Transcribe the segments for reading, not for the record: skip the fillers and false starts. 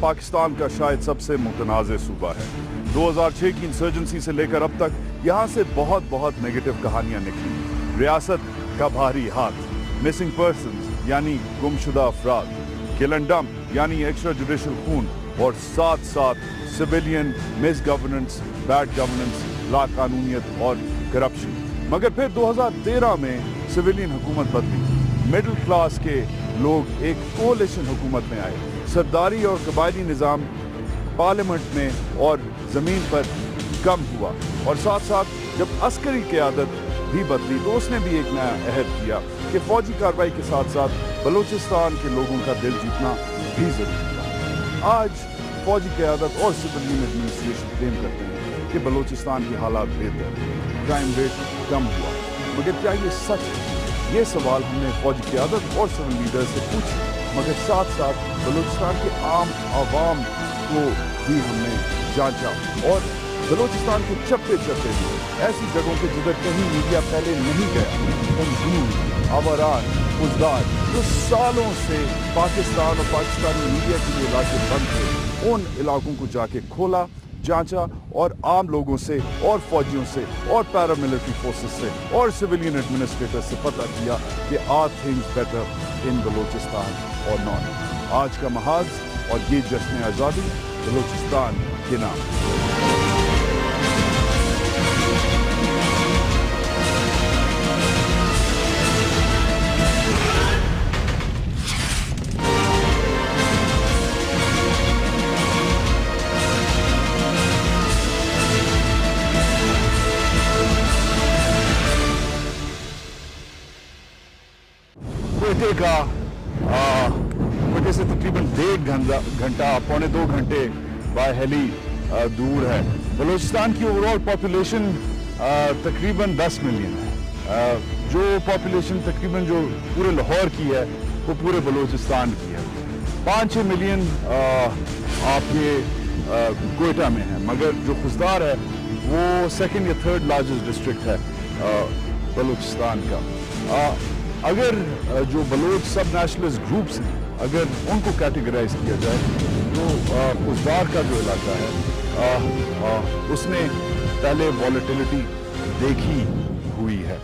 पाकिस्तान का शायद सबसे मुतनाज़ सूबा है। 2006 की इंसर्जेंसी से लेकर अब तक यहाँ से बहुत नेगेटिव कहानियाँ निकली। रियासत का भारी हाथ, मिसिंग पर्सन्स यानी गुमशुदा अफराद, किल एंड डंप यानी एक्स्ट्रा जुडिशल खून और साथ साथ civilian misgovernance, bad governance, लाकानूनियत और करप्शन। मगर फिर 2013 में सिविलियन हुकूमत बदली, मिडिल क्लास के लोग एक कोलिशन हुकूमत में आए, सरदारी और कबायली निज़ाम पार्लियामेंट में और ज़मीन पर कम हुआ और साथ साथ जब अस्करी क़यादत भी बदली तो उसने भी एक नया अहद किया कि फ़ौजी कार्रवाई के साथ साथ बलूचिस्तान के लोगों का दिल जीतना भी ज़रूरी था। आज फ़ौजी क़यादत और सिविलियन एडमिनिस्ट्रेशन क्लेम करते हैं कि बलूचिस्तान की हालात बेहतर है, क्राइम रेट कम हुआ, मगर क्या ये सच है? ये सवाल हमने फ़ौजी क़यादत और सिविल लीडर से पूछे, मगर साथ साथ बलूचिस्तान के आम आवाम को भी हमने जांचा और बलूचिस्तान के चप्पे चप्पे में ऐसी जगहों पे जिधर कहीं मीडिया पहले नहीं गया, तंजीम, आवारात, फौजदार जो सालों से पाकिस्तान और पाकिस्तानी मीडिया के लिए इलाके बंद थे, उन इलाकों को जाके खोला, जांचा और आम लोगों से और फौजियों से और पैरामिलिट्री फोर्सेस से और सिविलियन एडमिनिस्ट्रेटर से पता किया कि are things better in Balochistan और नॉट। आज का महाज और ये जश्न आज़ादी बलूचिस्तान के नाम। क्वेटे से तकरीबन 1.5 घंटा पौने 2 घंटे बाय हेली दूर है। बलूचिस्तान की ओवरऑल पॉपुलेशन तकरीबन 10 मिलियन है। जो पॉपुलेशन तकरीबन जो पूरे लाहौर की है वो पूरे बलूचिस्तान की है। 5-6 मिलियन आपके क्वेटा में है, मगर जो खुजदार है वो सेकंड या थर्ड लार्जेस्ट डिस्ट्रिक्ट है बलूचिस्तान का। अगर जो बलोच सब नेशनलिस्ट ग्रुप्स हैं अगर उनको कैटेगराइज किया जाए तो खुजदार का जो इलाका है उसने पहले वॉलेटिलिटी देखी हुई है।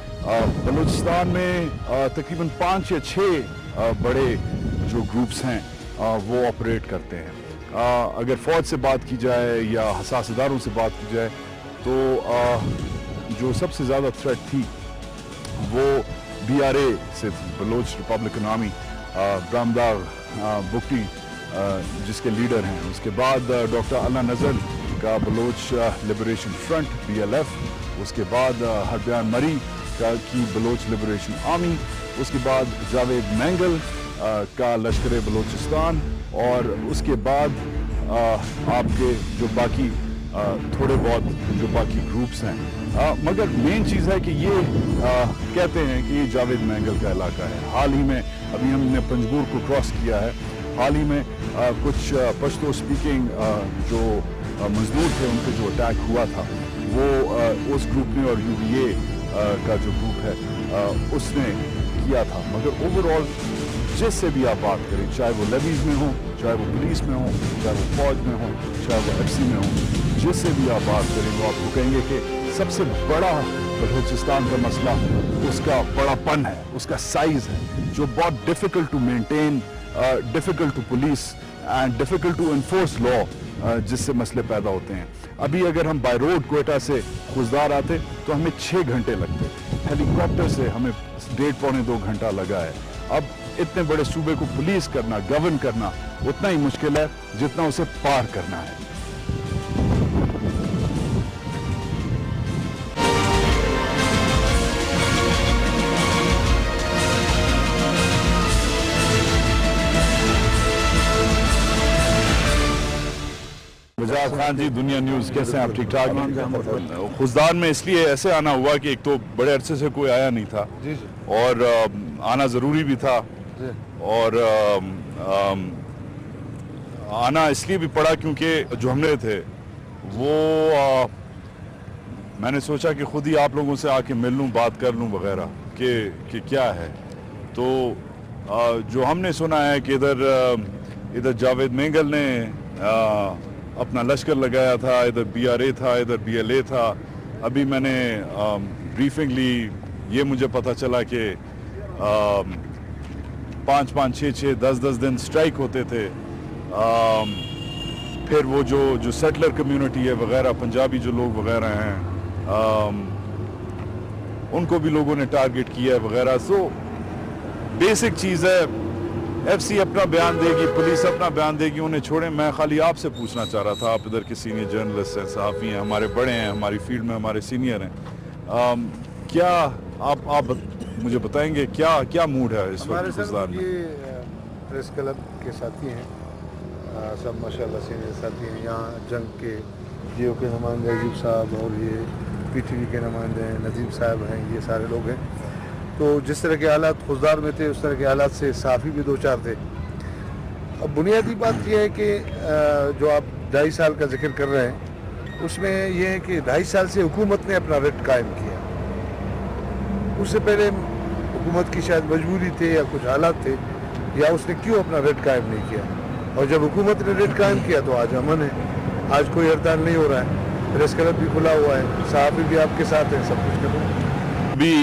बलूचिस्तान में तकरीबन 5 या 6 बड़े जो ग्रुप्स हैं वो ऑपरेट करते हैं। अगर फ़ौज से बात की जाए या हसास इदारों से बात की जाए तो जो सबसे ज़्यादा थ्रेट थी वो BRA से थी, बलोच रिपब्लिकन आर्मी, ब्रामदाग बुकटी जिसके लीडर हैं। उसके बाद डॉक्टर अल्ला नज़र का बलोच लिबरेशन फ्रंट BLF, उसके बाद हरबयान मरी की बलोच लिबरेशन आर्मी, उसके बाद जावेद मैंगल का लश्कर बलूचिस्तान और उसके बाद आपके जो बाकी थोड़े बहुत जो बाकी ग्रुप्स हैं। मगर मेन चीज़ है कि ये कहते हैं कि ये जावेद मैंगल का इलाका है। हाल ही में अभी हमने पंजगुर को क्रॉस किया है। हाल ही में कुछ पश्तो स्पीकिंग जो मजदूर थे उन पर जो अटैक हुआ था वो उस ग्रुप ने और UBA का जो ग्रुप है उसने किया था। मगर ओवरऑल जिससे भी आप बात करें, चाहे वो लेवीज में हो, चाहे वो पुलिस में हो, चाहे वो फौज में हो, चाहे वो FC में हो, जिससे भी आप बात करें वो आपको कहेंगे कि सबसे बड़ा बलूचिस्तान का मसला उसका बड़ापन है, उसका साइज है, जो बहुत difficult to maintain, difficult to police and difficult to enforce law, जिससे मसले पैदा होते हैं। अभी अगर हम बाय रोड क्वेटा से खुजदार आते तो हमें 6 घंटे लगते, हेलीकॉप्टर से हमें 1.5-2 घंटा लगा है। अब इतने बड़े सूबे को पुलिस करना, गवर्न करना उतना ही मुश्किल है जितना उसे पार करना है। वजाद खान जी, दुनिया न्यूज़, कैसे हैं आप? ठीक ठाक हैं? खुजदार में इसलिए ऐसे आना हुआ कि एक तो बड़े अरसे से कोई आया नहीं था और आना ज़रूरी भी था और आना इसलिए भी पड़ा क्योंकि जो हमने थे वो मैंने सोचा कि खुद ही आप लोगों से आके मिल लूँ, बात कर लूँ वगैरह कि क्या है। तो जो हमने सुना है कि इधर जावेद मैंगल ने اپنا لشکر لگایا تھا, ادھر BRA تھا, ادھر BLA تھا. ابھی میں نے بریفنگلی یہ مجھے پتہ چلا کہ 5-5, 6-6, 10-10 دن اسٹرائک ہوتے تھے. پھر وہ جو سیٹلر کمیونٹی ہے وغیرہ, پنجابی جو لوگ وغیرہ ہیں, ان کو بھی لوگوں نے ٹارگٹ کیا ہے وغیرہ. سو بیسک چیز ہے, FC اپنا بیان دے گی, پولیس اپنا بیان دے گی, انہیں چھوڑیں. میں خالی آپ سے پوچھنا چاہ رہا تھا, آپ ادھر کے سینئر جرنلسٹ ہیں, صحافی ہیں, ہمارے بڑے ہیں, ہماری فیلڈ میں ہمارے سینئر ہیں, کیا آپ مجھے بتائیں گے کیا موڈ ہے اس وقت گزار میں؟ یہ پریس کلب کے ساتھی ہیں, سب ماشاءاللہ سینئر ساتھی ہیں. یہاں جنگ کے جیو کے نمائندے ایوب صاحب, اور یہ PTV کے نمائندے ہیں نظیم صاحب ہیں, یہ سارے لوگ ہیں. تو جس طرح کے حالات خضدار میں تھے اس طرح کے حالات سے صحافی بھی 2-4 تھے. اب بنیادی بات یہ ہے کہ جو آپ 2.5 سال کا ذکر کر رہے ہیں, اس میں یہ ہے کہ 2.5 سال سے حکومت نے اپنا ریٹ قائم کیا. اس سے پہلے حکومت کی شاید مجبوری تھے یا کچھ حالات تھے, یا اس نے کیوں اپنا ریٹ قائم نہیں کیا. اور جب حکومت نے ریٹ قائم کیا تو آج امن ہے, آج کوئی ہڑتال نہیں ہو رہا ہے, پریس کلب بھی کھلا ہوا ہے, صحافی بھی آپ کے ساتھ ہیں, سب کچھ کر رہے ہیں. بھی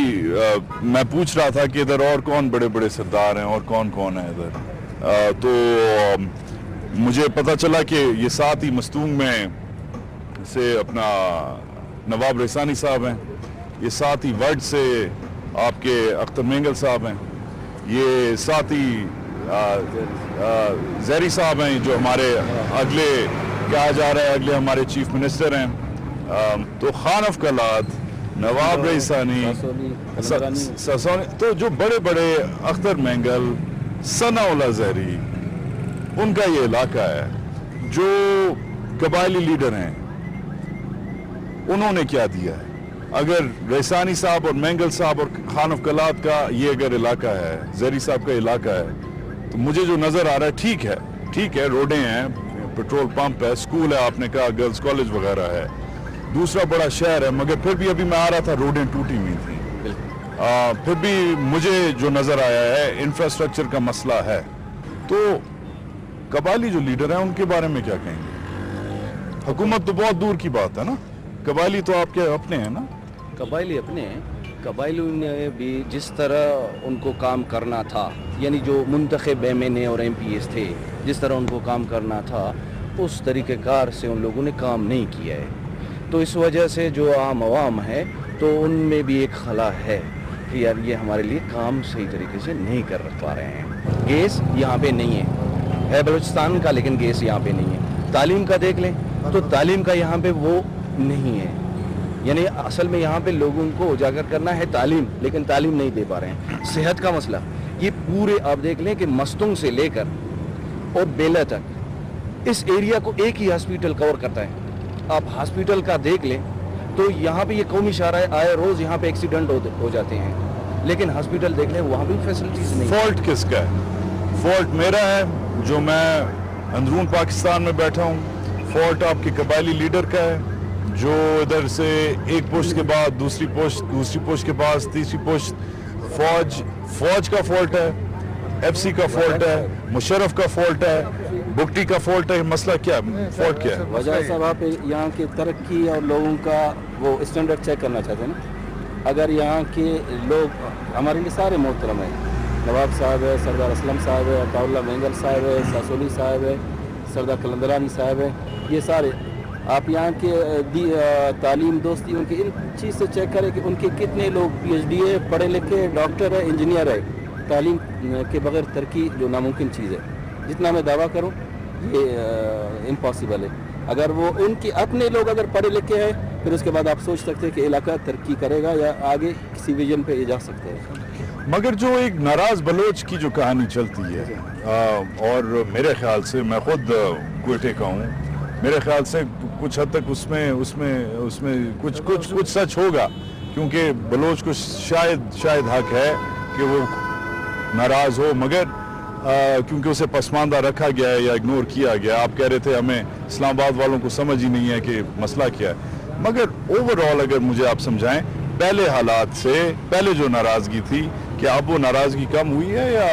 میں پوچھ رہا تھا کہ ادھر اور کون بڑے بڑے سردار ہیں اور کون ہیں ادھر, تو مجھے پتہ چلا کہ یہ ساتھ ہی مستونگ میں سے اپنا نواب ریسانی صاحب ہیں, یہ ساتھ ہی ورڈ سے آپ کے اختر مینگل صاحب ہیں, یہ ساتھ ہی زہری صاحب ہیں جو ہمارے اگلے کہا جا رہا ہے اگلے ہمارے چیف منسٹر ہیں. تو خان آف کلات, نواب ریسانی, ساسونی, تو جو بڑے بڑے اختر مینگل, ثناء اللہ زہری, ان کا یہ علاقہ ہے. جو قبائلی لیڈر ہیں انہوں نے کیا دیا ہے. اگر ریسانی صاحب اور مینگل صاحب اور خان آف کلات کا یہ اگر علاقہ ہے, زہری صاحب کا علاقہ ہے, تو مجھے جو نظر آ رہا ہے ٹھیک ہے, روڈیں ہیں, پیٹرول پمپ ہے, اسکول ہے, آپ نے کہا گرلز کالج وغیرہ ہے, دوسرا بڑا شہر ہے, مگر پھر بھی ابھی میں آ رہا تھا روڈیں ٹوٹی ہوئی تھیں. پھر بھی مجھے جو نظر آیا ہے انفراسٹرکچر کا مسئلہ ہے. تو قبائلی جو لیڈر ہیں ان کے بارے میں کیا کہیں گے؟ حکومت تو بہت دور کی بات ہے نا, قبائلی تو آپ کے اپنے ہیں نا. قبائلی اپنے ہیں, قبائلی نے بھی جس طرح ان کو کام کرنا تھا, یعنی جو منتخب MNA اور MPs تھے, جس طرح ان کو کام کرنا تھا اس طریقہ کار سے ان لوگوں نے کام نہیں کیا ہے. تو اس وجہ سے جو عام عوام ہے تو ان میں بھی ایک خلا ہے کہ یار یہ ہمارے لیے کام صحیح طریقے سے نہیں کر پا رہے ہیں. گیس یہاں پہ نہیں ہے بلوچستان کا, لیکن گیس یہاں پہ نہیں ہے. تعلیم کا دیکھ لیں تو تعلیم کا یہاں پہ وہ نہیں ہے, یعنی اصل میں یہاں پہ لوگوں کو اجاگر کرنا ہے تعلیم, لیکن تعلیم نہیں دے پا رہے ہیں. صحت کا مسئلہ, یہ پورے آپ دیکھ لیں کہ مستونگ سے لے کر اور بیلا تک اس ایریا کو ایک ہی ہاسپیٹل کور کرتا ہے. آپ ہاسپیٹل کا دیکھ لیں تو یہاں پہ یہ قومی شاہراہ آئے روز یہاں پہ ایکسیڈنٹ ہو جاتے ہیں, لیکن ہاسپیٹل دیکھ لیں وہاں بھی فیسلٹیز نہیں. فالٹ کس کا ہے؟ فالٹ میرا ہے جو میں اندرون پاکستان میں بیٹھا ہوں. فالٹ آپ کے قبائلی لیڈر کا ہے جو ادھر سے ایک پوسٹ کے بعد دوسری پوسٹ کے بعد تیسری پوسٹ, فوج کا فالٹ ہے, FC کا فالٹ ہے, مشرف کا فالٹ ہے, بگٹی کا فالٹ ہے. مسئلہ کیا ہے, فالٹ کیا ہے؟ وجہ صاحب آپ یہاں کی ترقی اور لوگوں کا وہ اسٹینڈرڈ چیک کرنا چاہتے ہیں نا. اگر یہاں کے لوگ ہمارے لیے سارے محترم ہیں, نواب صاحب ہے, سردار اسلم صاحب ہے, عطا اللہ مینگل صاحب ہے, ساسولی صاحب ہے, سردار کلندرانی صاحب ہے, یہ سارے آپ یہاں کے تعلیم دوستی ان کی ان چیز سے چیک کریں کہ ان کے کتنے لوگ PhD ہے, پڑھے لکھے, ڈاکٹر ہے, انجینئر ہے. تعلیم کے بغیر ترقی جو ناممکن چیز ہے, جتنا میں دعویٰ کروں یہ امپاسبل ہے. اگر وہ ان کے اپنے لوگ اگر پڑھے لکھے ہیں پھر اس کے بعد آپ سوچ سکتے ہیں کہ علاقہ ترقی کرے گا یا آگے کسی ویژن پہ یہ جا سکتے ہیں. مگر جو ایک ناراض بلوچ کی جو کہانی چلتی ہے, اور میرے خیال سے, میں خود کوئٹے کا ہوں, میرے خیال سے کچھ حد تک اس میں کچھ سچ ہوگا, کیونکہ بلوچ کو شاید حق ہے کہ وہ ناراض ہو, مگر کیونکہ اسے پسماندہ رکھا گیا ہے یا اگنور کیا گیا. آپ کہہ رہے تھے ہمیں اسلام آباد والوں کو سمجھ ہی نہیں ہے کہ مسئلہ کیا ہے, مگر اوورآل اگر مجھے آپ سمجھائیں پہلے حالات سے پہلے جو ناراضگی تھی, کیا اب وہ ناراضگی کم ہوئی ہے یا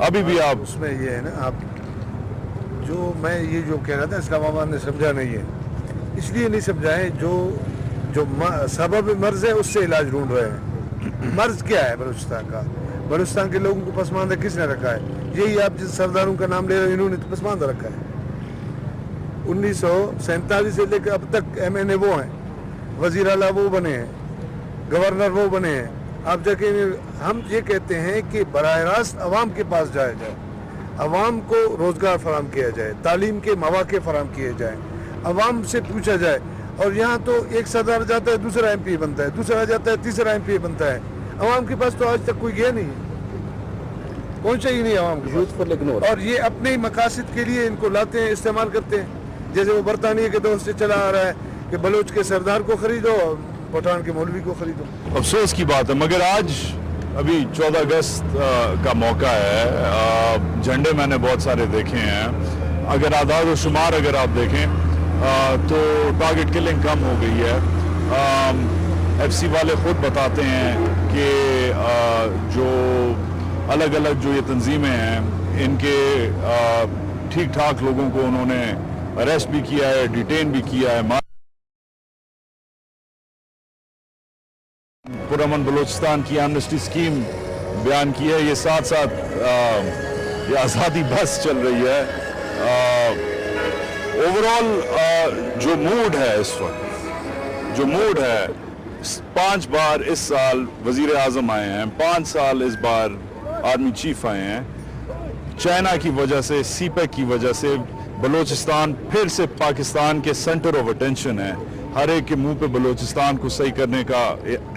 ابھی بھی آپ اس میں یہ ہے نا, آپ جو میں یہ جو کہہ رہا تھا اسلام آباد نے سمجھا نہیں ہے، اس لیے نہیں سمجھا ہے جو سبب مرض ہے اس سے علاج ڈھونڈ رہے ہیں۔ مرض کیا ہے بلوچستان کا؟ بلوچستان کے لوگوں کو پسماندہ کس نے رکھا ہے؟ یہی آپ جس سرداروں کا نام لے رہے ہیں انہوں نے تو پسماندہ رکھا ہے۔ 1947 سے لے کر اب تک ایم این اے وہ ہیں، وزیر اعلیٰ وہ بنے ہیں، گورنر وہ بنے ہیں۔ آپ جا کے ہم یہ کہتے ہیں کہ براہ راست عوام کے پاس جایا جائے، عوام کو روزگار فراہم کیا جائے، تعلیم کے مواقع فراہم کیے جائیں، عوام سے پوچھا جائے۔ اور یہاں تو ایک صدر جاتا ہے دوسرا ایم پی بنتا ہے، دوسرا جاتا ہے تیسرا ایم پی بنتا ہے، عوام کے پاس تو آج تک کوئی گیا نہیں، پہنچا ہی نہیں عوام کے پاس۔ اور یہ اپنے ہی مقاصد کے لیے ان کو لاتے ہیں، استعمال کرتے ہیں، جیسے وہ برطانیہ کے دور سے چلا آ رہا ہے کہ بلوچ کے سردار کو خریدو پٹھان کے مولوی کو خریدو۔ افسوس کی بات ہے، مگر آج ابھی 14 اگست کا موقع ہے، جھنڈے میں نے بہت سارے دیکھے ہیں، اگر اعداد و شمار اگر آپ دیکھیں تو ٹارگٹ کلنگ کم ہو گئی ہے۔ ایف سی والے خود بتاتے ہیں کہ جو الگ الگ جو یہ تنظیمیں ہیں ان کے ٹھیک ٹھاک لوگوں کو انہوں نے اریسٹ بھی کیا ہے، ڈیٹین بھی کیا ہے۔ پرامن بلوچستان کی ایمنسٹی اسکیم بیان کی ہے، یہ ساتھ ساتھ یہ آزادی بس چل رہی ہے۔ اوورال جو موڈ ہے اس وقت، جو موڈ ہے، 5 بار اس سال وزیر اعظم آئے ہیں، 5 سال اس بار آرمی چیف آئے ہیں، چائنا کی وجہ سے، سی پیک کی وجہ سے بلوچستان پھر سے پاکستان کے سینٹر آف اٹینشن ہے، ہر ایک کے منہ پہ بلوچستان کو صحیح کرنے کا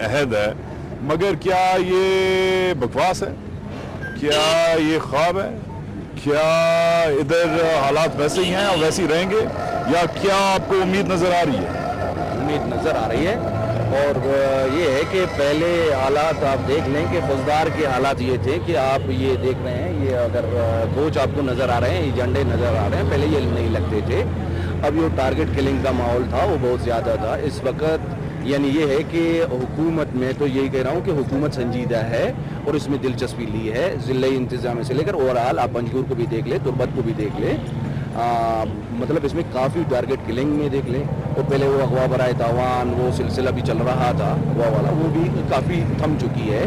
عہد ہے۔ مگر کیا یہ بکواس ہے؟ کیا یہ خواب ہے؟ کیا ادھر حالات ویسے ہی ہیں اور ویسے ہی رہیں گے، یا کیا آپ کو امید نظر آ رہی ہے؟ امید نظر آ رہی ہے، اور یہ ہے کہ پہلے حالات آپ دیکھ لیں کہ فوجدار کے حالات یہ تھے کہ آپ یہ دیکھ رہے ہیں، یہ اگر کوچ آپ کو نظر آ رہے ہیں، یہ جھنڈے نظر آ رہے ہیں، پہلے یہ نہیں لگتے تھے۔ اب یہ ٹارگٹ کلنگ کا ماحول تھا وہ بہت زیادہ تھا اس وقت۔ یعنی یہ ہے کہ حکومت میں تو یہی کہہ رہا ہوں کہ حکومت سنجیدہ ہے اور اس میں دلچسپی لی ہے، ضلعی انتظامیہ سے لے کر اوورآل آپ پنجگور کو بھی دیکھ لیں، تربت کو بھی دیکھ لیں، مطلب اس میں کافی ٹارگٹ کلنگ میں دیکھ لیں۔ اور پہلے وہ اغوا برائے تاوان وہ سلسلہ بھی چل رہا تھا، اغوا والا، وہ بھی کافی تھم چکی ہے۔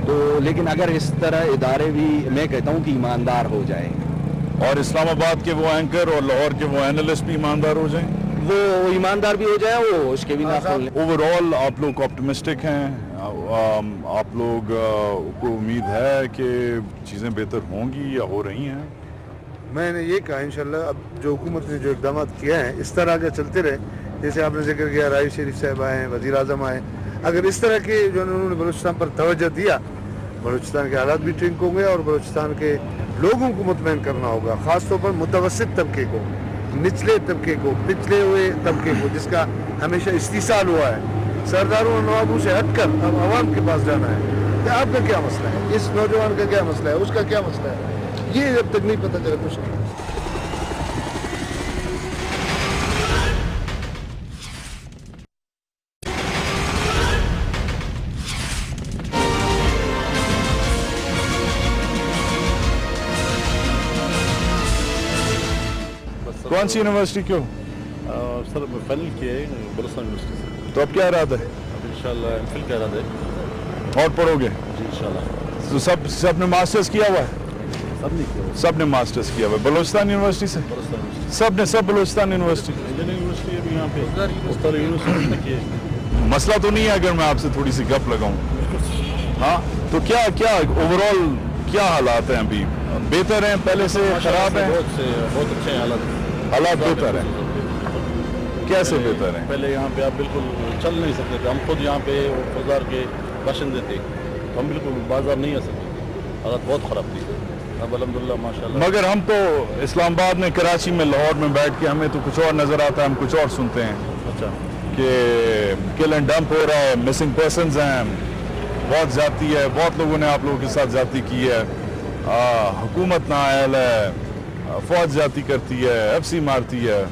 تو لیکن اگر اس طرح ادارے بھی میں کہتا ہوں کہ ایماندار ہو جائیں، اور اسلام آباد کے وہ اینکر اور لاہور کے وہ اینالسٹ بھی ایماندار ہو جائیں، وہ ایماندار بھی ہو جائے، وہ اس کے بھی نہ کھول لیں۔ اوورآل آپ لوگ آپٹمسٹک ہیں، آپ لوگ کو امید ہے کہ چیزیں بہتر ہوں گی یا ہو رہی ہیں؟ میں نے یہ کہا انشاءاللہ اب جو حکومت نے جو اقدامات کیا ہیں اس طرح کے چلتے رہے، جیسے آپ نے ذکر کیا رائی شریف صاحب آئے ہیں، وزیر اعظم آئے، اگر اس طرح کے جو انہوں نے بلوچستان پر توجہ دیا، بلوچستان کے حالات بھی ٹھیک ہوں گے اور بلوچستان کے لوگوں کو مطمئن کرنا ہوگا، خاص طور پر متوسط طبقے کو، نچلے طبقے کو، پچھلے ہوئے طبقے کو، جس کا ہمیشہ استحصال ہوا ہے۔ سرداروں اور نوابوں سے ہٹ کر اب عوام کے پاس جانا ہے کہ آپ کا کیا مسئلہ ہے، اس نوجوان کا کیا مسئلہ ہے، اس کا کیا مسئلہ ہے، یہ جب تک نہیں پتہ چلے کچھ نہیں۔ کون سی یونیورسٹی کیوں؟ سر فائنل کیا ہے بلوچستان یونیورسٹی سے، تو اب کیا ارادہ ہے؟ اب انشاءاللہ ایم فل کا ارادہ ہے۔ اور پڑھو گے؟ جی انشاءاللہ۔ تو سب نے ماسٹرز کیا ہوا ہے؟ سب نہیں کیا، سب نے ماسٹرز کیا ہوا ہے بلوچستان یونیورسٹی سے؟ بلوچستان یونیورسٹی، سب بلوچستان یونیورسٹی۔ انجینئرنگ یونیورسٹی ابھی یہاں پہ استاد یونیورسٹی نے کیا ہے۔ مسئلہ تو نہیں ہے اگر میں آپ سے تھوڑی سی گپ لگاؤں؟ ہاں، تو کیا اوورآل کیا حالات ہیں ابھی؟ بہتر ہیں پہلے سے، خراب ہیں؟ بہت اچھے ہیں حالات بہتر ہیں؟ کیسے بہتر ہیں؟ پہلے یہاں پہ آپ بالکل چل نہیں سکتے تھے، ہم خود یہاں پہ بازار کے باشندے تھے، ہم بالکل بازار نہیں آ سکتے، حالات بہت خراب تھی۔ اب الحمدللہ ماشاءاللہ۔ مگر ہم تو اسلام آباد میں، کراچی میں، لاہور میں بیٹھ کے ہمیں تو کچھ اور نظر آتا ہے، ہم کچھ اور سنتے ہیں اچھا کہ کل اینڈ ڈمپ ہو رہا ہے، مسنگ پرسنز ہیں، بہت زیادتی ہے، بہت لوگوں نے آپ لوگوں کے ساتھ زیادتی کی ہے، حکومت نااہل ہے، فوج زیادتی کرتی ہے، ایف سی مارتی ہے،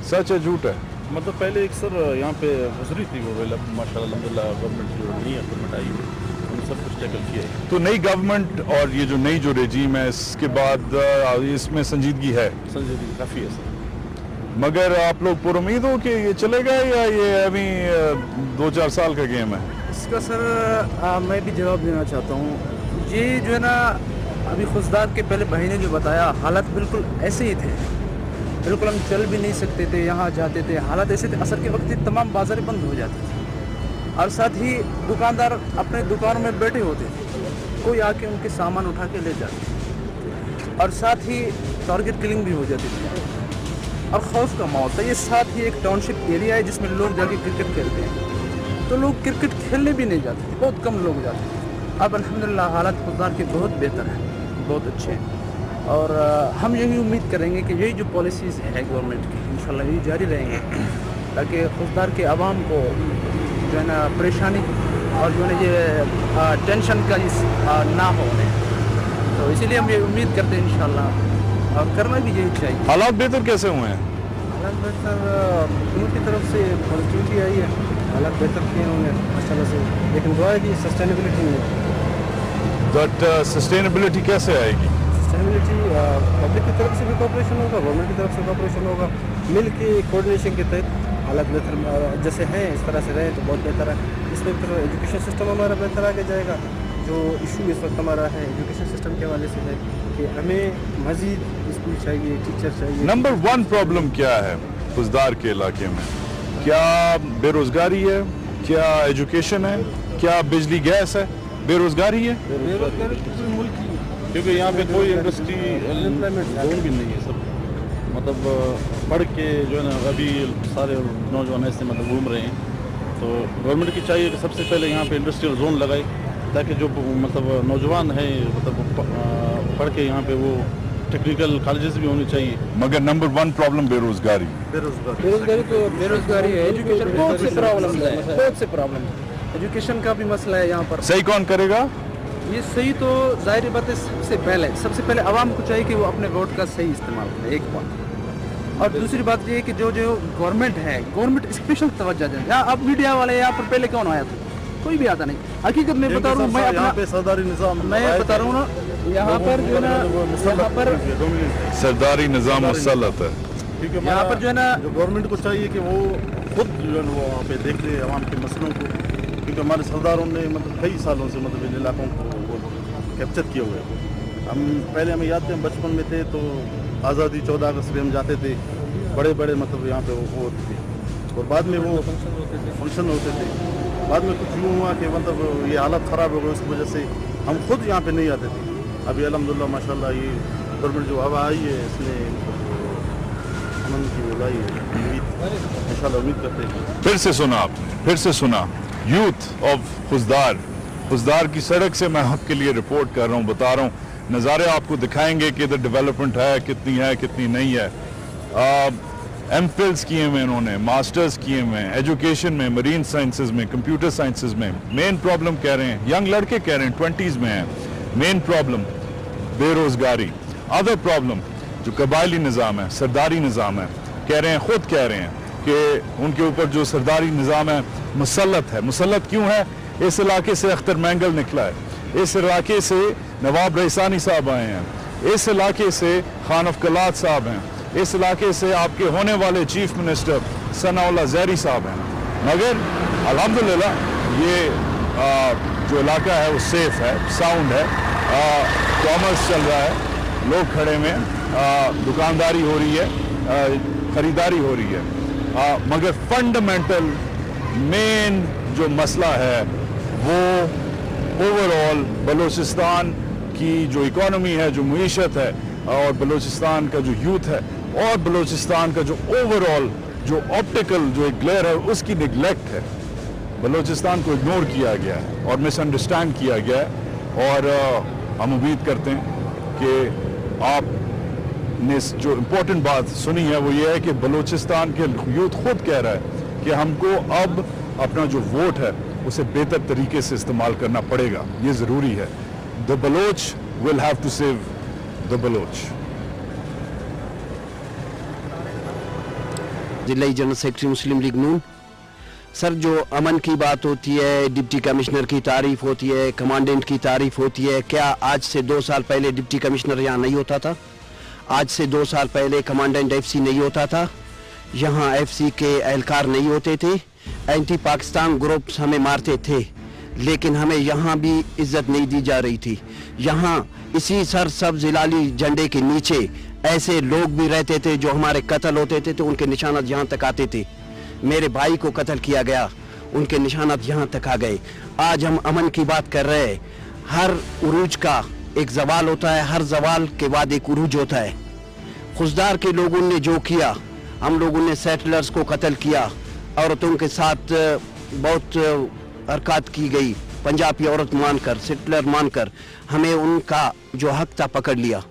سچ ہے جھوٹ ہے؟ مطلب پہلے ایک سر یہاں پہ گزری تھی وہ ماشاء اللہ الحمد للہ گورنمنٹ جو نہیں ہے گورنمنٹ آئی ہے ان सब कुछ टैकल किया है। तो नई गवर्नमेंट और ये जो नई जो रेजीम है इसके बाद इसमें संजीदगी है, संजय जी काफ़ी है सर। मगर आप लोग पुरुमीद हो कि ये चलेगा या ये अभी 2-4 साल का गेम है? इसका सर मैं भी जवाब देना चाहता हूँ। ये जो है ना अभी खुशदार के पहले भाई ने जो बताया हालात बिल्कुल ऐसे ही थे, बिल्कुल हम चल भी नहीं सकते थे, यहाँ जाते थे, हालात ऐसे थे। असर के वक्त ही तमाम बाज़ारें बंद हो जाती थी और साथ ही दुकानदार अपने दुकानों में बैठे होते थे, कोई आके उनके सामान उठा के ले जाते और साथ ही टारगेट किलिंग भी हो जाती थी और खौफ का माहौल था। ये साथ ही एक टाउनशिप एरिया है जिसमें लोग जाके क्रिकेट खेलते हैं, तो लोग क्रिकेट खेलने भी नहीं जाते थे, बहुत कम लोग जाते थे। अब अल्हम्दुलिल्लाह हालात खुशदार के बहुत बेहतर हैं, बहुत अच्छे हैं और हम यही उम्मीद करेंगे कि यही जो पॉलिसीज़ है गवर्नमेंट की इंशाल्लाह यही जारी रहेंगे ताकि खुशदार के आवाम को जो है ना परेशानी और जो है ना ये टेंशन का ना हो उन्हें, तो इसीलिए हम ये उम्मीद करते हैं इंशाल्लाह और करना भी यही चाहिए। हालात बेहतर कैसे हुए हैं? हालात बेहतर हुकूमत की तरफ से पॉजिटिविटी आई है, हालात बेहतर किए उन्होंने माशाल्लाह से, लेकिन दुआ है कि सस्टेनेबिलिटी नहीं दैट सस्टेनेबिलिटी कैसे आएगी? सस्टेनेबिलिटी पब्लिक की तरफ से भी कोऑपरेशन होगा, गवर्नमेंट की तरफ से कोऑपरेशन होगा, मिल के कोऑर्डिनेशन के तहत हालात बेहतर जैसे हैं इस तरह से रहे तो बहुत बेहतर है। इसमें फिर एजुकेशन सिस्टम हमारा बेहतर आगे जाएगा। जो इशू इस वक्त हमारा है एजुकेशन सिस्टम के हवाले से है कि हमें मज़ीद स्कूल चाहिए, टीचर चाहिए। नंबर 1 प्रॉब्लम क्या है खुशदार के इलाके में? क्या बेरोजगारी है, क्या एजुकेशन है, क्या बिजली गैस है? बेरोजगारी है, बेरोजगारी पूरे मुल्क की, क्योंकि यहाँ पे कोई इंडस्ट्री जोन भी नहीं है सब, मतलब पढ़ के जो है ना अभी सारे नौजवान ऐसे मतलब घूम रहे हैं। तो गवर्नमेंट की चाहिए कि सबसे पहले यहाँ पे इंडस्ट्रियल जोन लगाए ताकि जो मतलब नौजवान है मतलब पढ़ के यहाँ पे वो टेक्निकल कॉलेजेस भी होने चाहिए। मगर नंबर 1 प्रॉब्लम बेरोजगारी। बेरोजगारी तो बेरोजगारी है, एजुकेशन बहुत से प्रॉब्लम है, बहुत से प्रॉब्लम है, एजुकेशन का भी मसला है यहाँ पर। सही कौन करेगा? ये सही तो जाहिर बात है सबसे पहले आवाम को चाहिए कि वो अपने वोट का सही इस्तेमाल करे, एक बात। और दूसरी बात ये है कि जो गवर्नमेंट है, गवर्नमेंट स्पेशल तवज्जो दे। अब मीडिया वाले यहाँ पर पहले कौन आया था? कोई भी आता नहीं। हकीकत में बता रहा हूँ मैं, यहाँ पे सरदारी निज़ाम मैं बता रहा हूँ ना, यहाँ पर जो है ना यहाँ पर सरदारी निज़ाम मुसल्लत है। यहाँ पर जो है ना जो गवर्नमेंट को चाहिए कि वो खुद जो है वो वहाँ पे देख ले आवाम के मसलों को, क्योंकि हमारे सरदारों ने मतलब कई सालों से मतलब इन इलाकों को कैप्चर किए हुए हैं। हमें याद है हम बचपन में थे तो आज़ादी 14 अगस्त में हम जाते थे, बड़े बड़े मतलब यहाँ पे वो होते थे और बाद में वो फंक्शन होते थे। बाद में कुछ यूँ हुआ कि मतलब ये हालत ख़राब हो गई, उसकी वजह से हम खुद यहाँ पे नहीं आते थे। अभी अल्हम्दुलिल्लाह माशाल्लाह ये गवर्नमेंट जो हवा आई है इसने अमन की वो लाई है, इंशाल्लाह उम्मीद करते हैं। फिर से सुना आपने, फिर से सुना। यूथ ऑफ खुशदार की सड़क से मैं आपके लिए रिपोर्ट कर रहा हूँ, बता रहा हूँ, नज़ारे आपको दिखाएंगे कि इधर डेवलपमेंट है कितनी नहीं है। एमफिल्स किए हुए इन्होंने, मास्टर्स किए हुए हैं एजुकेशन में, मरीन साइंसेज में, कंप्यूटर साइंसेज में। मेन प्रॉब्लम कह रहे हैं, यंग लड़के कह रहे हैं 20s में हैं, मेन प्रॉब्लम बेरोजगारी। अदर प्रॉब्लम जो कबायली निज़ाम है, सरदारी निज़ाम है, कह रहे हैं, खुद कह रहे हैं कि उनके ऊपर जो सरदारी निज़ाम है मुसल्लत है। मुसल्लत क्यों है? इस इलाके से अख्तर मैंगल निकला है, इस इलाके से नवाब रईसानी साहब आए हैं, इस इलाके से खान अफ कलात साहब हैं, इस इलाके से आपके होने वाले चीफ मिनिस्टर सनाउल्लाह ज़हरी साहब हैं। मगर अल्हम्दुलिल्लाह ये जो इलाका है वो सेफ है, साउंड है, कॉमर्स चल रहा है, लोग खड़े हुए हैं, दुकानदारी हो रही है, ख़रीदारी हो रही है। मगर फंडामेंटल मेन जो मसला है वो ओवरऑल बलूचिस्तान की जो इकॉनमी है, जो मईशत है और बलूचिस्तान का जो यूथ है और बलूचिस्तान का जो ओवरऑल जो ऑप्टिकल जो एक ग्लेयर है उसकी निगलेक्ट है। बलूचिस्तान को इग्नोर किया गया है और मिसअंडरस्टैंड किया गया है। और हम उम्मीद करते हैं कि आपने जो इम्पोर्टेंट बात सुनी है वो ये है कि बलूचिस्तान के यूथ खुद कह रहा है कि हमको अब अपना जो वोट है उसे बेहतर तरीके से इस्तेमाल करना पड़ेगा, ये ज़रूरी है। The Baloch will have to save the Baloch. जिला general secretary Muslim League Noon sir जो अमन की बात होती है, डिप्टी कमिश्नर की तारीफ होती है, कमांडेंट की तारीफ होती है, क्या आज से 2 साल पहले डिप्टी कमिश्नर यहाँ नहीं होता था? आज से 2 साल पहले कमांडेंट एफसी नहीं होता था? यहाँ एफसी के एहलकार नहीं होते थे? एंटी पाकिस्तान ग्रुप्स हमें मारते थे, लेकिन हमें यहाँ भी इज्जत नहीं दी जा रही थी। यहाँ इसी सरसब्ज हिलाली झंडे के नीचे ऐसे लोग भी रहते थे जो हमारे कत्ल होते थे तो उनके निशानात यहाँ तक आते थे। मेरे भाई को कत्ल किया गया, उनके निशानात यहाँ तक आ गए। आज हम अमन की बात कर रहे हैं। हर उरूज का एक जवाल होता है, हर जवाल के बाद एक उरूज होता है। खुशदार के लोगों ने जो किया, हम लोगों ने सेटलर्स को कत्ल किया, औरतों के साथ बहुत हरकत की गई, पंजाबी औरत मानकर, सेटलर मानकर हमें उनका जो हक था पकड़ लिया।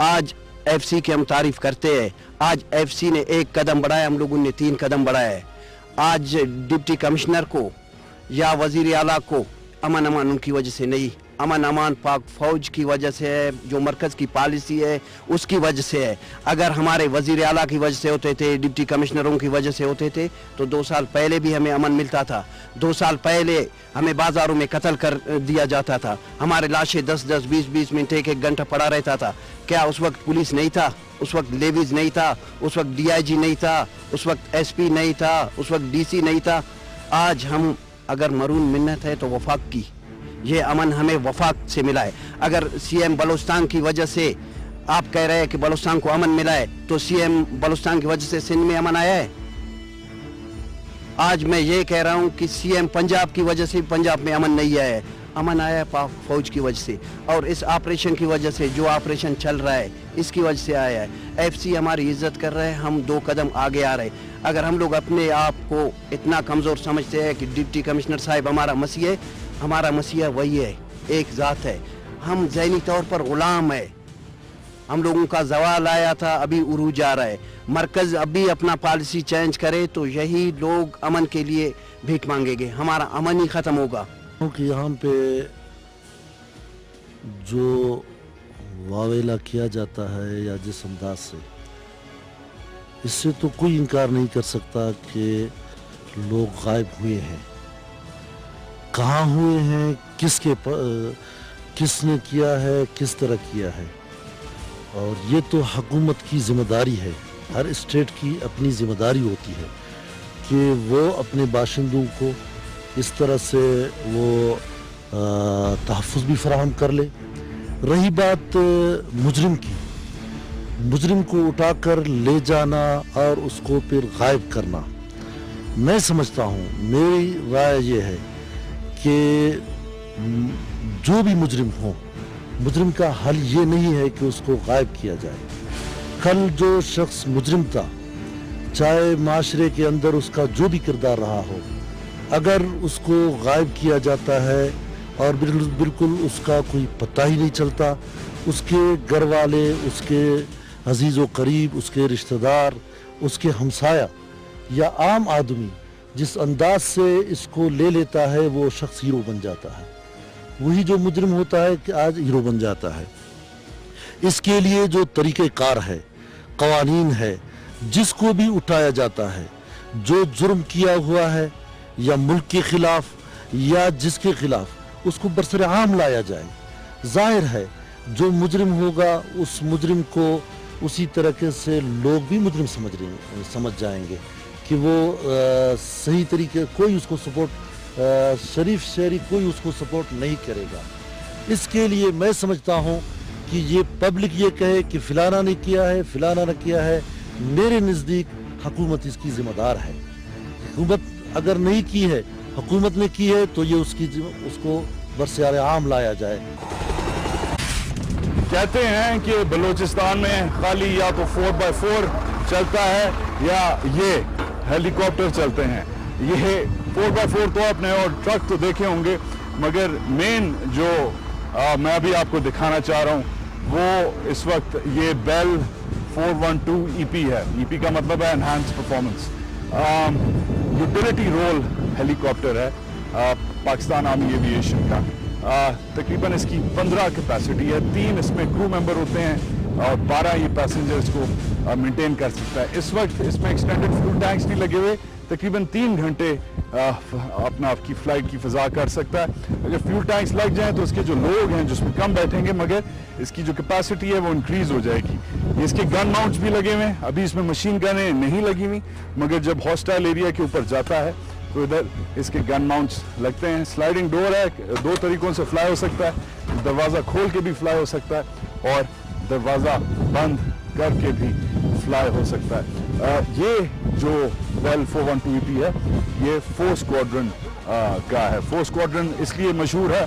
आज एफसी की हम तारीफ करते हैं। आज एफसी ने 1 कदम बढ़ाया, हम लोगों ने 3 कदम बढ़ाया है। आज डिप्टी कमिश्नर को या वजीर आला को अमन अमान उनकी वजह से नहीं, अमन अमान पाक फौज की वजह से है, जो मरकज़ की पॉलिसी है उसकी वजह से है। अगर हमारे वजीर आला की वजह से होते थे, डिप्टी कमिश्नरों की वजह से होते थे तो 2 साल पहले भी हमें अमन मिलता था। 2 साल पहले हमें बाज़ारों में कत्ल कर दिया जाता था, हमारे लाशें 10-10, 20-20 मिनट 1-1 घंटा पड़ा रहता था। क्या उस वक्त पुलिस नहीं था? उस वक्त लेवीज नहीं था? उस वक्त DIG नहीं था? उस वक्त SP नहीं था? उस वक्त DC नहीं था? आज हम अगर मरून मिन्नत है तो वफाक की, ये अमन हमें वफाक से मिला है। अगर CM बलूचिस्तान की वजह से आप कह रहे हैं कि बलूचिस्तान को अमन मिला है, तो CM बलूचिस्तान की वजह से सिंध में अमन आया है? आज मैं ये कह रहा हूँ कि CM पंजाब की वजह से पंजाब में अमन नहीं आया है, अमन आया है पाक फौज की वजह से, और इस ऑपरेशन की वजह से, जो ऑपरेशन चल रहा है इसकी वजह से आया है। FC हमारी इज्जत कर रहे हैं, हम 2 कदम आगे आ रहे हैं। अगर हम लोग अपने आप को इतना कमज़ोर समझते हैं कि डिप्टी कमिश्नर साहब हमारा मसीह है, हमारा मसीहा वही है, एक ज़ात है। हम ज़हनी तौर पर ग़ुलाम है। हम लोगों का जवाल आया था, अभी उरूज आ रहा है। मरकज़ अभी अपना पॉलिसी चेंज करे तो यही लोग अमन के लिए भीख मांगेंगे, हमारा अमन ही ख़त्म होगा। कि यहाँ पे जो वावेला किया जाता है या जिस अंदाज से, इससे तो कोई इनकार नहीं कर सकता कि लोग गायब हुए हैं। कहाँ हुए हैं, किसने किया है, किस तरह किया है, और ये तो हुकूमत की जिम्मेदारी है। हर स्टेट की अपनी जिम्मेदारी होती है कि वो अपने बाशिंदों को इस तरह से वो तहफ़्फ़ुज़ भी फराहम कर ले। रही बात मुजरिम की, मुजरिम को उठाकर ले जाना और उसको फिर गायब करना, मैं समझता हूँ, मेरी राय ये है कि जो भी मुजरिम हो, मुजरिम का हल ये नहीं है कि उसको गायब किया जाए। कल जो शख्स मुजरिम था, चाहे माशरे के अंदर उसका जो भी किरदार रहा हो, अगर उसको गायब किया जाता है और बिल्कुल उसका कोई पता ही नहीं चलता, उसके घर वाले, उसके अजीज़ व करीब, उसके रिश्तेदार, उसके हमसाया या आम आदमी जिस अंदाज से इसको ले लेता है, वो शख्स हीरो बन जाता है। वही जो मुजरिम होता है कि आज हीरो बन जाता है। इसके लिए जो तरीक़ेकार है, कवानीन है, जिसको भी उठाया जाता है, जो जुर्म किया हुआ है या मुल्क के खिलाफ या जिसके खिलाफ, उसको बरसर आम लाया जाए। जाहिर है जो मुजरिम होगा उस मुजरिम को उसी तरीके से लोग भी मुजरिम समझ जाएंगे कि वो सही तरीके, कोई उसको सपोर्ट, शरीफ शहरी कोई उसको सपोर्ट नहीं करेगा। इसके लिए मैं समझता हूँ कि ये पब्लिक ये कहे कि फ़लाना ने किया है, फ़लाना ने किया है, मेरे नज़दीक हुकूमत इसकी ज़िम्मेदार है। हुकूमत अगर नहीं की है, हुकूमत ने की है, तो ये उसको बरसर आम लाया जाए। कहते हैं कि बलूचिस्तान में खाली या तो 4x4 चलता है या ये हेलीकॉप्टर चलते हैं। ये 4x4 तो आपने और ट्रक तो देखे होंगे, मगर मेन जो मैं अभी आपको दिखाना चाह रहा हूँ वो इस वक्त ये बेल 412 EP है। EP का मतलब है enhance performance. Utility role helicopter है पाकिस्तान आर्मी एविएशन का। तकरीबन इसकी 15 कैपेसिटी है, 3 इसमें क्रू मेंबर होते हैं और 12 ये पैसेंजर्स को मेंटेन कर सकता है। इस वक्त इसमें एक्सटेंडेड फ्यूल टैंक्स नहीं लगे हुए, तकरीबन 3 घंटे अपना आपकी फ्लाइट की फ़ज़ा कर सकता है। अगर फ्यूल टैंक्स लग जाएं तो इसके जो लोग हैं जिसमें कम बैठेंगे, मगर इसकी जो कैपेसिटी है वो इंक्रीज़ हो जाएगी। इसके गन माउंट्स भी लगे हुए हैं, अभी इसमें मशीन गनें नहीं लगी हुई, मगर जब हॉस्टाइल एरिया के ऊपर जाता है तो इधर इसके गन माउंट्स लगते हैं। स्लाइडिंग डोर है, 2 तरीक़ों से फ्लाई हो सकता है, दरवाज़ा खोल के भी फ्लाई हो सकता है और दरवाज़ा बंद करके भी फ्लाई हो सकता है। ये जो बेल 412EP है ये 4 स्क्वाड्रन का है। 4 स्क्वाड्रन इसलिए मशहूर है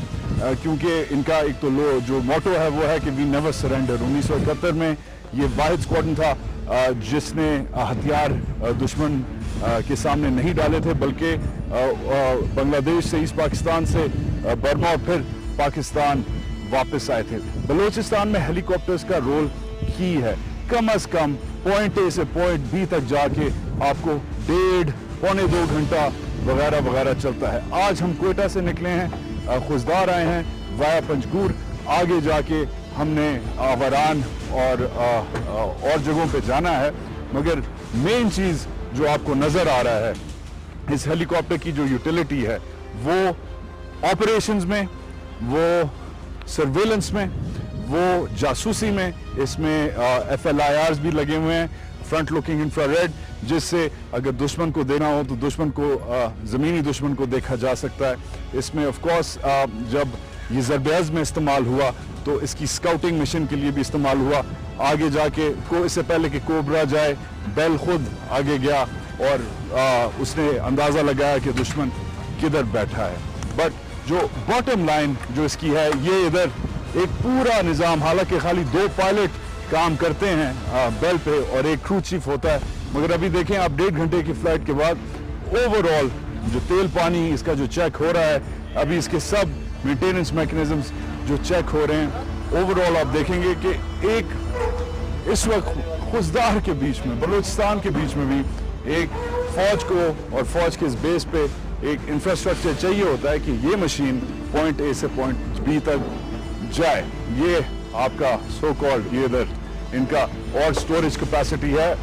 क्योंकि इनका एक तो जो मोटो है वो है कि वी नेवर सरेंडर। 1971 में ये वाहिद स्क्वाड्रन था जिसने हथियार दुश्मन के सामने नहीं डाले थे, बल्कि बांग्लादेश से, ईस्ट पाकिस्तान से बर्मा और फिर पाकिस्तान वापस आए थे। बलूचिस्तान में हेलीकॉप्टर्स का रोल की है। कम अज कम पॉइंट ए से पॉइंट बी तक जाके आपको 1.5 पौने 2 घंटा वगैरह वगैरह चलता है। आज हम कोयटा से निकले हैं, खुजदार आए हैं वाया पंजगूर, आगे जाके हमने आवारान और जगहों पे जाना है। मगर मेन चीज़ जो आपको नज़र आ रहा है इस हेलीकॉप्टर की जो यूटिलिटी है वो ऑपरेशंस में, वो सर्वेलेंस में, वो जासूसी में। इसमें FLIRs भी लगे हुए हैं, फ्रंट लुकिंग इंफ्रारेड, जिससे अगर दुश्मन को देना हो तो दुश्मन को ज़मीनी दुश्मन को देखा जा सकता है। इसमें ऑफ कोर्स जब ये ज़रब में इस्तेमाल हुआ तो इसकी स्काउटिंग मिशन के लिए भी इस्तेमाल हुआ। आगे जाके इससे पहले कि कोबरा जाए, बेल खुद आगे गया और उसने अंदाज़ा लगाया कि दुश्मन किधर बैठा है। बट जो बॉटम लाइन जो इसकी है, ये इधर एक पूरा निज़ाम, हालांकि खाली 2 पायलट काम करते हैं बेल पे और एक क्रू चीफ होता है, मगर अभी देखें आप 1.5 घंटे की फ्लाइट के बाद ओवरऑल जो तेल पानी इसका जो चेक हो रहा है, अभी इसके सब मेंटेनेंस मैकेनिज्म्स जो चेक हो रहे हैं, ओवरऑल आप देखेंगे कि एक इस वक्त खुजदार के बीच में, बलूचिस्तान के बीच में भी एक फौज को और फौज के इस बेस पे एक इंफ्रास्ट्रक्चर चाहिए होता है कि ये मशीन पॉइंट ए से पॉइंट बी तक जाए। ये आपका सो कॉल्ड ये इधर इनका और स्टोरेज कैपेसिटी है।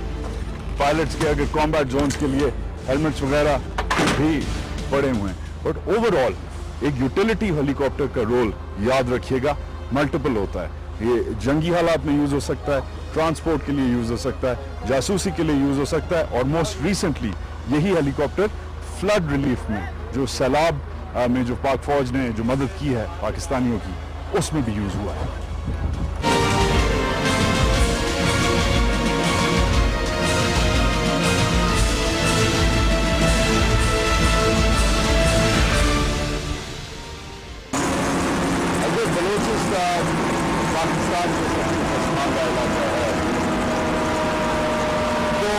पायलट्स के अगर कॉम्बैट जोन्स के लिए हेलमेट्स वगैरह भी पड़े हुए हैं। बट ओवरऑल एक यूटिलिटी हेलीकॉप्टर का रोल याद रखिएगा मल्टीपल होता है। ये जंगी हालात में यूज़ हो सकता है, ट्रांसपोर्ट के लिए यूज़ हो सकता है, जासूसी के लिए यूज़ हो सकता है, और मोस्ट रिसेंटली यही हेलीकॉप्टर फ्लड रिलीफ में, जो सैलाब में जो पाक फौज ने जो मदद की है पाकिस्तानियों की, उसमें भी यूज़ हुआ है। अगर बलूचिस्तान पाकिस्तान के सबसे पसमानदा इलाका है तो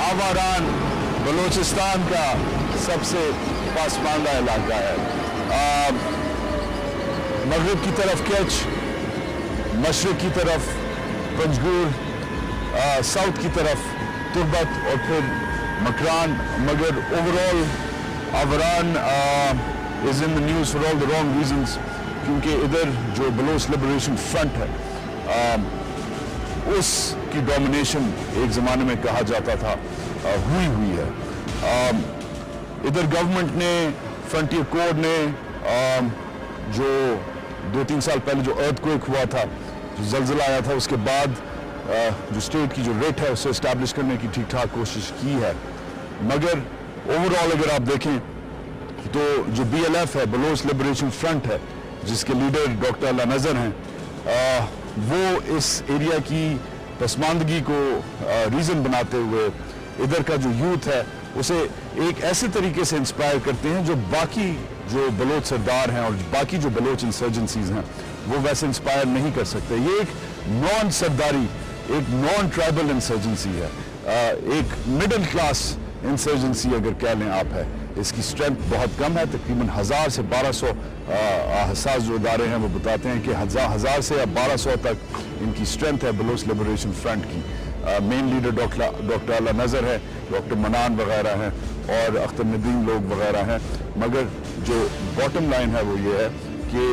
आवारान बलूचिस्तान का सबसे पसमानदा इलाका है। मगरिब की तरफ कच्छ, मशरक की तरफ पंजगूर, साउथ की तरफ तुर्बत और फिर मकरान। मगर overall Awaran is in the news for all the wrong reasons, क्योंकि इधर जो बलोच लिबरेशन फ्रंट है उसकी डोमिनेशन एक ज़माने में कहा जाता था हुई है। इधर गवर्नमेंट ने, फ्रंटियर कोड ने जो 2-3 साल पहले जो अर्थक्वेक हुआ था, जो ज़लज़ला आया था, उसके बाद जो स्टेट की जो रेट है उसे इस्टेब्लिश करने की ठीक ठाक कोशिश की है। मगर ओवरऑल अगर आप देखें तो जो BLF है, बलोच लिबरेशन फ्रंट है, जिसके लीडर डॉक्टर अल्लाह नज़र हैं, वो इस एरिया की पसमानदगी को रीज़न बनाते हुए इधर का जो यूथ है उसे एक ऐसे तरीके से इंस्पायर करते हैं जो बाकी जो बलोच सरदार हैं और बाकी जो बलोच इंसर्जेंसीज हैं वो वैसे इंस्पायर नहीं कर सकते। ये एक नॉन सरदारी, एक नॉन ट्राइबल इंसर्जेंसी है, एक मिडिल क्लास इंसर्जेंसी अगर कह लें आप है। इसकी स्ट्रेंथ बहुत कम है, तकरीबन 1000 से 1200 हसास जो इदारे हैं वो बताते हैं कि 1000 से 1200 तक इनकी स्ट्रेंथ है बलोच लिबरेशन फ्रंट की। मेन लीडर डॉक्टर अल्लाह नज़र है, डॉक्टर मनान वगैरह हैं और अख्तर नदीम लोग वगैरह हैं। मगर जो बॉटम लाइन है वो ये है کہ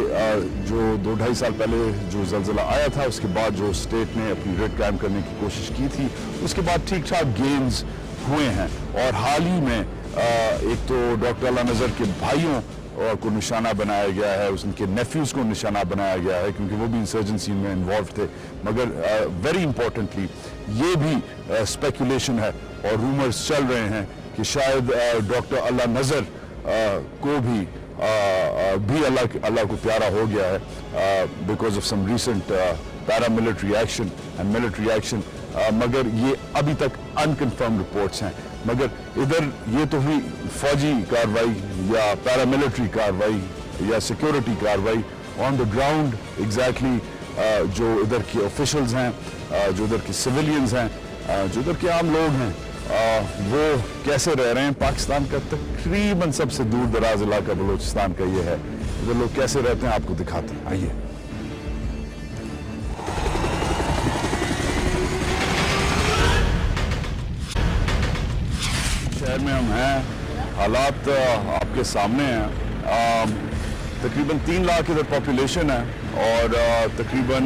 جو 2-2.5 साल पहले जो ज़लज़ला आया था उसके बाद जो स्टेट ने अपनी रेड कायम करने की कोशिश की थी उसके बाद ठीक ठाक गेन्स हुए हैं और हाल ही में एक तो डॉक्टर अल्लाह नज़र के भाइयों को निशाना बनाया गया है, उनके नेफ्यूज़ को निशाना बनाया गया है क्योंकि वो भी इंसर्जेंसी में इन्वॉल्व थे। मगर वेरी इंपॉर्टेंटली ये भी स्पेकुलेशन है और रूमर्स चल रहे हैं कि शायद डॉक्टर अल्लाह नज़र को भी अल्लाह को प्यारा हो गया है because of some recent paramilitary action and military action. मगर ये अभी तक अनकन्फर्म रिपोर्ट्स हैं। मगर इधर ये तो हुई फौजी कार्रवाई या पैरामिलिट्री कार्रवाई या सिक्योरिटी कार्रवाई। ऑन द ग्राउंड एग्जैक्टली जो इधर के ऑफिशियल्स हैं, जो इधर के सिविलियंस हैं, जो इधर के आम लोग हैं, वो कैसे रह रहे हैं। पाकिस्तान का तकरीबन सबसे दूर दराज इलाका बलूचिस्तान का ये है, इधर लोग कैसे रहते हैं आपको दिखाते हैं, आइए। शहर में हम हैं, हालात आपके सामने हैं। तकरीबन 3 लाख इधर पॉपुलेशन है और तकरीबन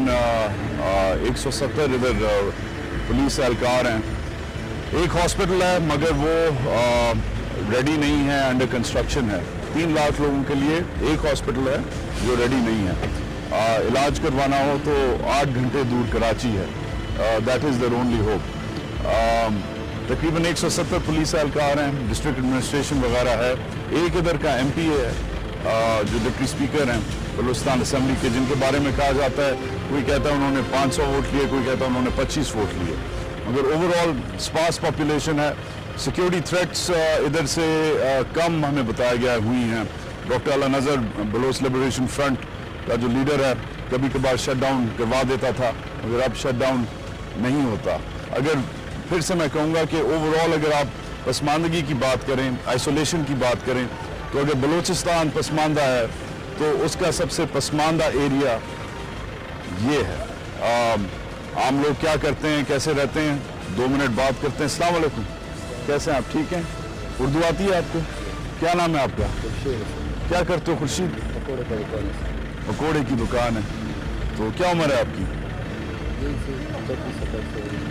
170 इधर पुलिस एहलकार हैं। एक हॉस्पिटल है मगर वो रेडी नहीं है, अंडर कंस्ट्रक्शन है। 3 लाख लोगों के लिए एक हॉस्पिटल है जो रेडी नहीं है। इलाज करवाना हो तो 8 घंटे दूर कराची है, that is there only hope. तकरीबन 170 पुलिस एहलकार हैं, डिस्ट्रिक्ट एडमिनिस्ट्रेशन वगैरह है। एक इधर का MP है जो डिप्टी स्पीकर हैं बलूचिस्तान असम्बली के, जिनके बारे में कहा जाता है, कोई कहता है उन्होंने 500 वोट लिए, कोई कहता है उन्होंने 25 वोट लिए। मगर ओवरऑल स्पार्स पॉपुलेशन है। सिक्योरिटी थ्रेट्स इधर से कम हमें बताया गया हुई हैं। डॉक्टर अल्लाह नज़र बलोच लिबरेशन फ्रंट का जो लीडर है कभी कभार शट डाउन करवा देता था, मगर अब शट डाउन नहीं होता। अगर फिर से मैं कहूँगा कि ओवरऑल अगर आप पसमानदगी की बात करें, आइसोलेशन की बात करें, तो अगर बलूचिस्तान पसमानदा है तो उसका सबसे पसमानदा एरिया ये है। आम लोग क्या करते हैं, कैसे रहते हैं, 2 मिनट बात करते हैं। अस्सलाम वालेकुम, कैसे हैं आप? ठीक हैं? उर्दू आती है आपको? क्या नाम है आपका? क्या करते हो खुर्शीद? पकौड़े की दुकान है। तो क्या उम्र है आपकी?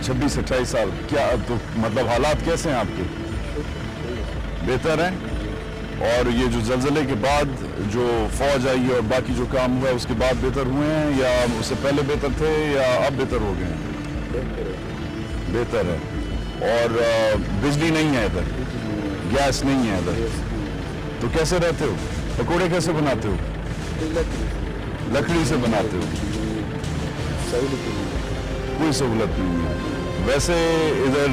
26-28 साल। क्या तो मतलब हालात कैसे हैं आपके? बेहतर हैं? और ये जो ज़लज़ले के बाद जो फौज आई है और बाकी जो काम हुआ उसके बाद बेहतर हुए हैं या उससे पहले बेहतर थे या अब बेहतर हो गए हैं? बेहतर है। और बिजली नहीं है इधर, गैस नहीं है इधर, तो कैसे रहते हो? पकौड़े कैसे बनाते हो? लकड़ी से बनाते हो? कोई सहूलत नहीं है। वैसे इधर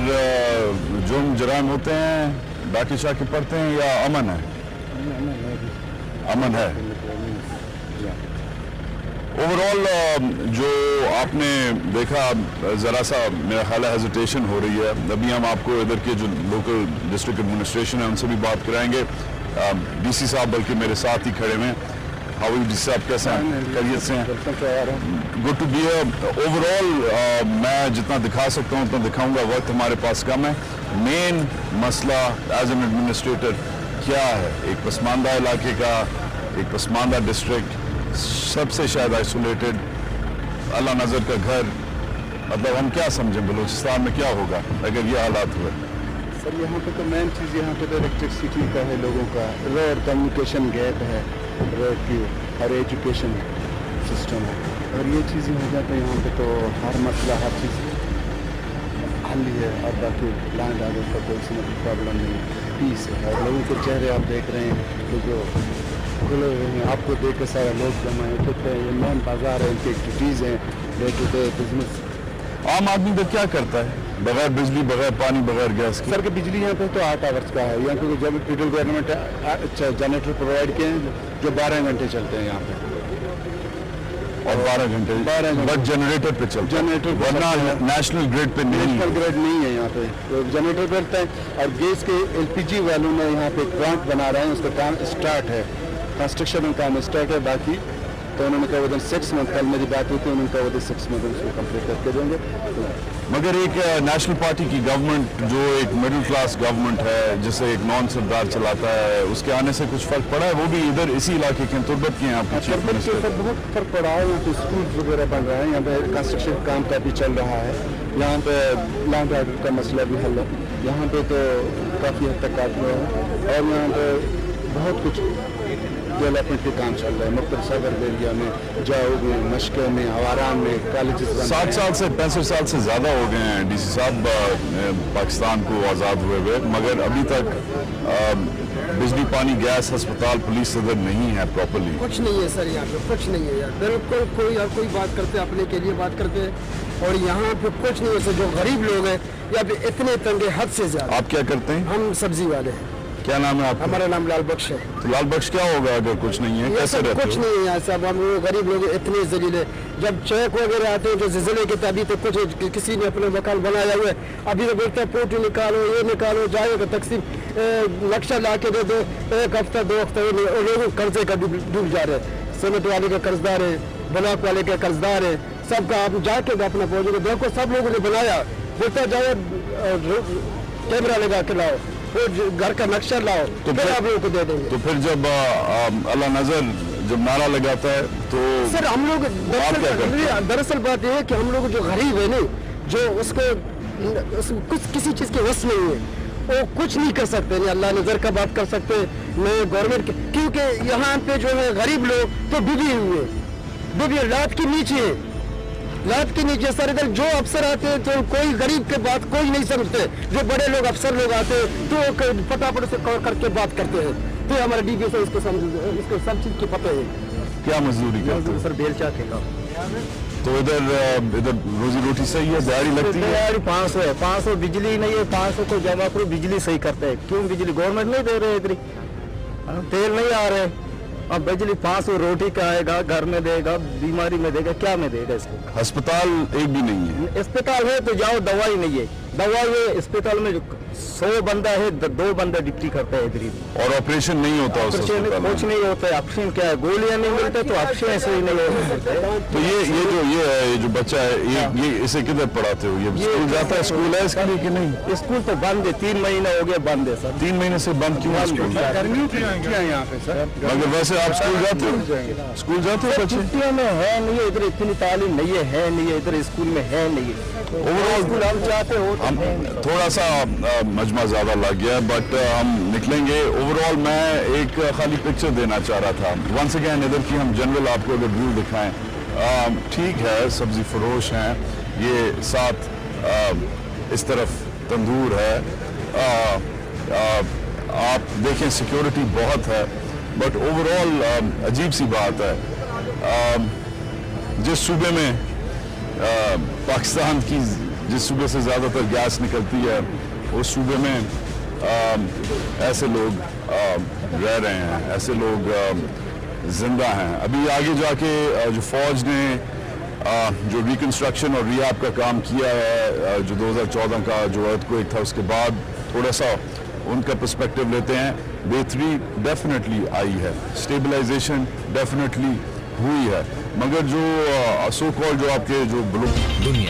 जुर्म जराइम होते हैं, डाके शाके पड़ते हैं या अमन है? अमन है। ओवरऑल जो आपने देखा, ज़रा सा मेरा ख्याल है हेजिटेशन हो रही है। अभी हम आपको इधर के जो लोकल डिस्ट्रिक्ट एडमिनिस्ट्रेशन है उनसे भी बात कराएंगे। DC साहब बल्कि मेरे साथ ही खड़े हुए हैं। हाउ जी साहब, कैसे हैं? खैरियत से हैं? Good to be here. Overall मैं जितना दिखा सकता हूँ उतना दिखाऊंगा, वक्त हमारे पास कम है। मेन मसला एज एन एडमिनिस्ट्रेटर क्या है? एक पसमानदा इलाके का, एक पसमानदा डिस्ट्रिक्ट, सबसे शायद आइसोलेटेड, अल्लाह नज़र का घर, मतलब हम क्या समझें बलूचिस्तान में क्या होगा अगर ये हालात हुए? सर यहाँ पे तो मेन चीज़ यहाँ पे तो इलेक्ट्रिसिटी का है, लोगों का रोड कम्युनिकेशन गैप है, रोड की हर एजुकेशन सिस्टम है, और ये चीज़ें हो जाते हैं यहाँ पे तो हर मसला हर चीज़ हल ही है। और बाकी लैंड आगे का कोई सी प्रॉब्लम नहीं है, पीस है। और लोगों के चेहरे आप देख रहे हैं तो जो खुले हुए हैं, आपको देख के सारे लोग जमा होते हैं। ये मेन बाजार है, इनकी एक्टिविटीज़ हैं, डे टू डे बिजनेस। आम आदमी तो क्या करता है बगैर बिजली, बगैर पानी, बगैर गैस के? सर के बिजली यहाँ पे तो 8 आवर्स का है यहाँ, क्योंकि जब फेडरल गवर्नमेंट जनरेटर प्रोवाइड किए हैं जो 12 घंटे चलते हैं यहाँ पे। और 12 घंटे बट जनरेटर पे चलता है, जनरेटर वरना नेशनल ग्रिड पे नहीं। नेशनल ग्रिड नहीं है यहाँ पे, तो जनरेटर पे चलता है। और गैस के LPG वालों ने यहाँ पे प्लांट बना रहे हैं, उसका काम स्टार्ट है, कंस्ट्रक्शन का काम स्टार्ट है। बाकी तो उन्होंने कहा विदिन 6 मंथ, कल मेरी बात हुई थी, उन्होंने कहा विदिन 6 मंथ उसको कंप्लीट करके देंगे। मगर एक नेशनल पार्टी की गवर्नमेंट जो एक मिडिल क्लास गवर्नमेंट है, जिसे एक नॉन सरदार चलाता है, उसके आने से कुछ फर्क पड़ा है? वो भी इधर इसी इलाके के तुर्बत के हैं आपके चीफ मिनिस्टर। बहुत फर्क पड़ा है, यहाँ पे स्कूल वगैरह बन रहा है, यहाँ पे कंस्ट्रक्शन काम का भी चल रहा है, यहाँ पे लैंड ऑर्डर का मसला भी हल है, यहाँ पे तो काफ़ी हद तक काट रहे हैं, और यहाँ पे बहुत कुछ डेवलपमेंट के काम चल रहा है, मुख्तलिफ सदर एरिया में, जाओ में, मशके में, आवारान में, कॉलेजेस 60 साल से 65 साल से ज़्यादा हो गए हैं डीसी साहब पाकिस्तान को आज़ाद हुए हुए, मगर अभी तक बिजली, पानी, गैस, अस्पताल, पुलिस सदर नहीं है प्रॉपरली। कुछ नहीं है सर, यहाँ पे कुछ नहीं है यार, बिल्कुल कोई बात करते अपने के लिए बात करते, और यहाँ पे कुछ नहीं है। जो गरीब लोग हैं यहाँ पे इतने तंगे हद से ज्यादा। आप क्या करते हैं? हम सब्जी वाले हैं। क्या नाम है आपका? हमारा नाम लाल बख्श है। तो लाल बख्श क्या होगा अगर कुछ नहीं है? ये कैसे सब रहते कुछ हो? नहीं है यहाँ सब, हम गरीब लोग इतने जलील है। जब चेक वगैरह आते हैं जो जिले के, अभी तो कुछ किसी ने अपने मकान बनाया हुआ है, अभी तो बोलते हैं पोटी निकालो, ये निकालो, जाएगा तकसीम नक्शा ला के दे दो, 1 हफ्ता 2 हफ्ता, और लोग कर्जे का डूब जा रहे हैं। सीमेंट वाले का कर्जदार है, ब्लॉक वाले का कर्जदार है, सबका आप जाके अपना पहुँचोगे, देखो सब लोगों ने बनाया, बोलता जाओ कैमरा लगा के लाओ, वो घर का नक्शा लाओ, तो फिर आप लोगों को दे देंगे। तो फिर जब अल्लाह नजर जब नारा लगाता है तो सर हम लोग आप क्या करते हैं? दरअसल बात यह है कि हम लोग जो गरीब है नहीं, जो उसको कुछ किसी चीज़ के वश नहीं है, वो कुछ नहीं कर सकते, नहीं अल्लाह नजर का बात कर सकते, नहीं गवर्नमेंट, क्योंकि यहाँ पे जो है गरीब लोग तो डूबे हुए लात के नीचे है, लात के नीचे। सर इधर जो अफसर आते हैं तो कोई गरीब के बात कोई नहीं समझते, जो बड़े लोग अफसर लोग आते हैं तो फटाफट से कवर करके बात करते हैं, तो हमारे DPO से इसको सब चीज़ की पता है। क्या मजदूरी करते हो? सर बेलचा के काम। तो इधर रोजी रोटी सही है, दिहाड़ी लगती है? 500 है, 500 बिजली नहीं है, 500 को जमा करो, बिजली सही करते हैं। क्यों बिजली गवर्नमेंट नहीं दे रहे, इधर तेल नहीं आ रहे, अब बिजली 500 रोटी का आएगा, घर में देगा, बीमारी में देगा, क्या में देगा इसको? अस्पताल एक भी नहीं है। अस्पताल है तो जाओ, दवाई नहीं है, दवाई है अस्पताल में 100 बंदा है, 2 बंदा ड्यूटी करता है इधर, और ऑपरेशन नहीं होता उस अस्पताल में? कुछ नहीं होता है। ऑप्शन क्या है, गोलियां नहीं मिलते तो ऑप्शन ऐसे ही नहीं होते। तो ये जो बच्चा है, ये इसे किधर पढ़ाते हो? ये स्कूल जाता है? स्कूल है इसके लिए कि नहीं? स्कूल तो बंद है, 3 महीना हो गया बंद है सर। 3 महीने से बंद क्यों है स्कूल? गर्मियों की छुट्टियाँ यहाँ पे सर, मगर वैसे आप स्कूल जाते हो? स्कूल जाते हो बच्चे? छुट्टियों में है नहीं है, इधर इतनी तालीम नहीं है नहीं है, इधर स्कूल में है नहीं है। ओवरऑल स्कूल हम चाहते हो हम थोड़ा सा मजमा ज़्यादा लग गया, बट हम निकलेंगे। ओवरऑल मैं एक खाली पिक्चर देना चाह रहा था। वंस अगेन इधर की हम जनरल आपको अगर व्यू दिखाएं, ठीक है, सब्जी फरोश हैं, ये साथ इस तरफ तंदूर है, आप देखें सिक्योरिटी बहुत है, बट ओवरऑल अजीब सी बात है, जिस सूबे में पाकिस्तान की जिस सूबे से ज़्यादातर गैस निकलती है, उस सूबे में ऐसे लोग रह रहे हैं, ऐसे लोग जिंदा हैं। अभी आगे जाके जो फौज ने जो रिकन्स्ट्रक्शन और रिहैब का काम किया है, जो 2014 का जो अर्थक्वेक था, उसके बाद थोड़ा सा उनका पर्सपेक्टिव लेते हैं। बेहतरी डेफिनेटली आई है, स्टेबलाइजेशन डेफिनेटली हुई है, मगर जो सो कॉल्ड जो आपके जो दुनिया